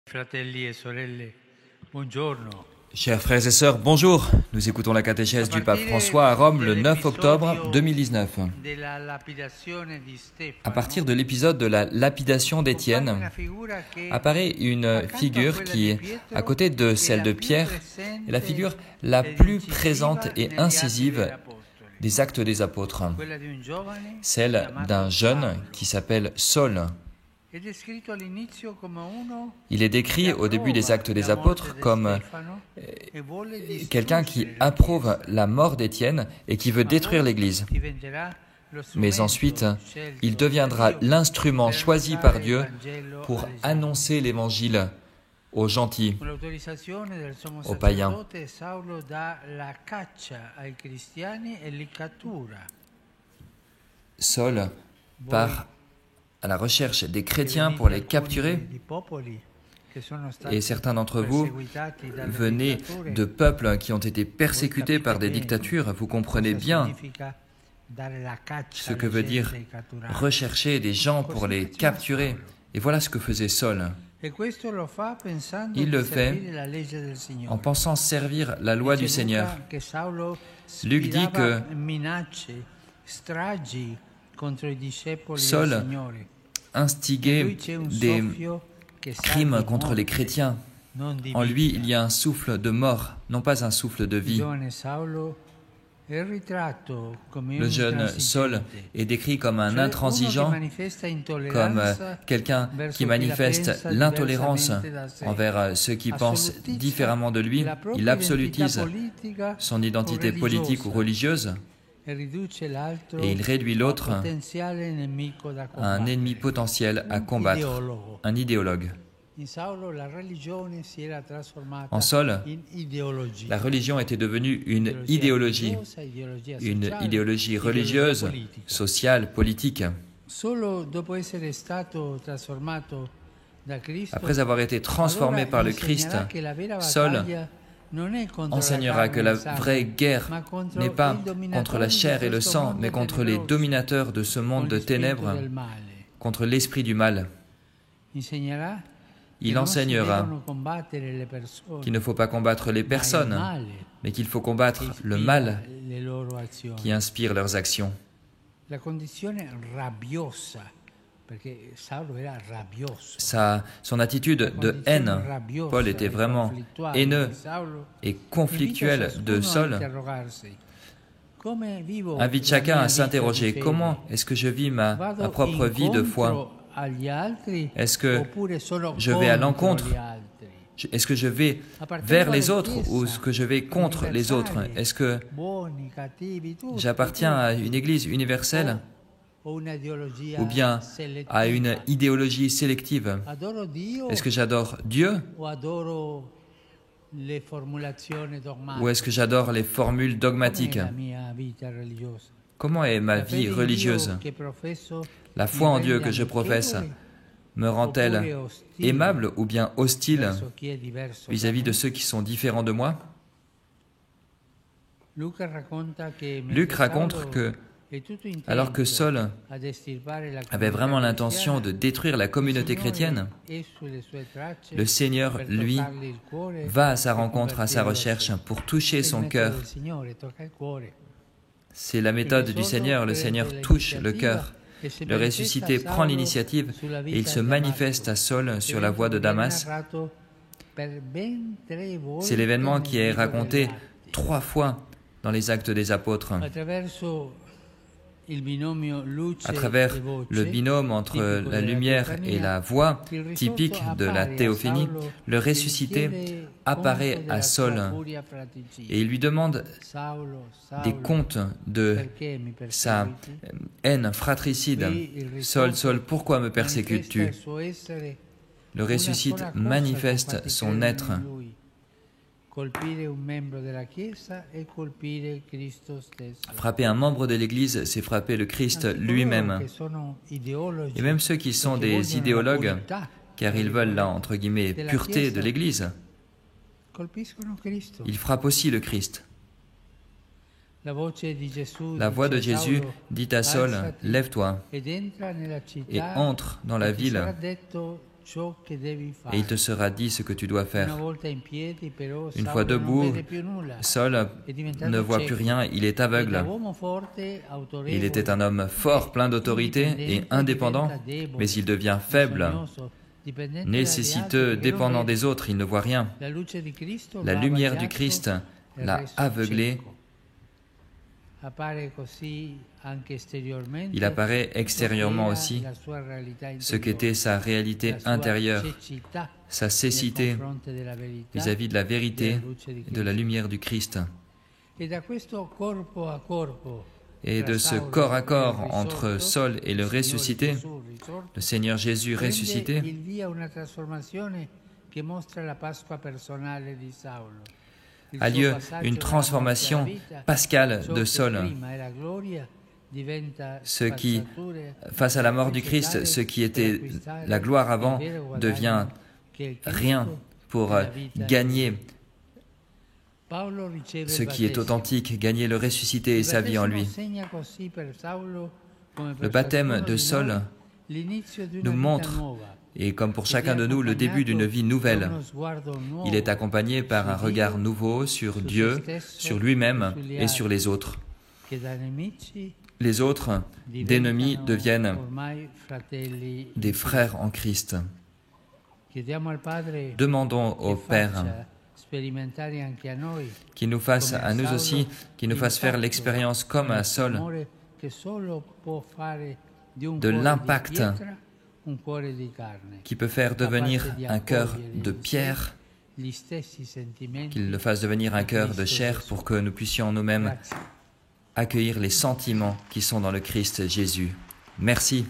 Fratelli e sorelle, buongiorno. Chers frères et sœurs, bonjour. Nous écoutons la catéchèse du pape François à Rome le 9 octobre 2019. À partir de l'épisode de la lapidation d'Étienne, apparaît une figure qui, à côté de celle de Pierre, est la figure la plus présente et incisive des Actes des Apôtres, celle d'un jeune qui s'appelle Saul. Il est décrit au début des Actes des Apôtres comme quelqu'un qui approuve la mort d'Étienne et qui veut détruire l'Église. Mais ensuite, il deviendra l'instrument choisi par Dieu pour annoncer l'Évangile aux gentils, aux païens. Saul part à la recherche des chrétiens pour les capturer. Et certains d'entre vous venez de peuples qui ont été persécutés par des dictatures. Vous comprenez bien ce que veut dire rechercher des gens pour les capturer. Et voilà ce que faisait Saul. Il le fait en pensant servir la loi du Seigneur. Luc dit que Saul instiguait des crimes contre les chrétiens. En lui, il y a un souffle de mort, non pas un souffle de vie. Le jeune Saul est décrit comme un intransigeant, comme quelqu'un qui manifeste l'intolérance envers ceux qui pensent différemment de lui. Il absolutise son identité politique ou religieuse et il réduit l'autre à un ennemi potentiel à combattre, un idéologue. En Saul, la religion était devenue une idéologie religieuse, sociale, politique. Après avoir été transformé par le Christ, Saul enseignera que la vraie guerre n'est pas contre la chair et le sang, mais contre les dominateurs de ce monde de ténèbres, contre l'esprit du mal. Il enseignera qu'il ne faut pas combattre les personnes, mais qu'il faut combattre le mal qui inspire leurs actions. Son attitude de haine, Paul était vraiment haineux et conflictuel de Saul, invite chacun à s'interroger, comment est-ce que je vis ma propre vie de foi? Est-ce que je vais à l'encontre? Est-ce que je vais vers les autres ou est-ce que je vais contre les autres? Est-ce que j'appartiens à une église universelle ou bien à une idéologie sélective? Est-ce que j'adore Dieu ou est-ce que j'adore les formules dogmatiques? Comment est ma vie religieuse? La foi en Dieu que je professe me rend-elle aimable ou bien hostile vis-à-vis de ceux qui sont différents de moi? Luc raconte que alors que Saul avait vraiment l'intention de détruire la communauté chrétienne, le Seigneur, lui, va à sa rencontre, à sa recherche pour toucher son cœur. C'est la méthode du Seigneur, le Seigneur touche le cœur. Le ressuscité prend l'initiative et il se manifeste à Saul sur la voie de Damas. C'est l'événement qui est raconté 3 fois dans les Actes des Apôtres. À travers le binôme entre la lumière et la voix, typique de la théophanie, le ressuscité apparaît à Saul et il lui demande des comptes de sa haine fratricide. « Saul, Saul, pourquoi me persécutes-tu » Le ressuscite manifeste son être. Frapper un membre de l'Église, c'est frapper le Christ lui-même. Et même ceux qui sont des idéologues, car ils veulent la, entre guillemets, pureté de l'Église, ils frappent aussi le Christ. La voix de Jésus dit à Saul, « Lève-toi et entre dans la ville et il te sera dit ce que tu dois faire. Une fois debout, Saul ne voit plus rien, il est aveugle. Il était un homme fort, plein d'autorité et indépendant, mais il devient faible, nécessiteux, dépendant des autres, il ne voit rien. La lumière du Christ l'a aveuglé. Il apparaît extérieurement aussi ce qu'était sa réalité intérieure, sa cécité vis-à-vis de la vérité et de la lumière du Christ. Et de ce corps à corps entre Saul et le ressuscité, le Seigneur Jésus ressuscité, a lieu une transformation pascale de Saul. Ce qui, face à la mort du Christ, ce qui était la gloire avant, devient rien pour gagner ce qui est authentique, gagner le ressuscité et sa vie en lui. Le baptême de Saul nous montre, et comme pour chacun de nous, le début d'une vie nouvelle. Il est accompagné par un regard nouveau sur Dieu, sur lui-même et sur les autres. Les autres, d'ennemis, deviennent des frères en Christ. Demandons au Père qu'il nous fasse à nous aussi, qu'il nous fasse faire l'expérience comme à Saul de l'impact qui peut faire devenir un cœur de pierre, qu'il le fasse devenir un cœur de chair pour que nous puissions nous-mêmes accueillir les sentiments qui sont dans le Christ Jésus. Merci.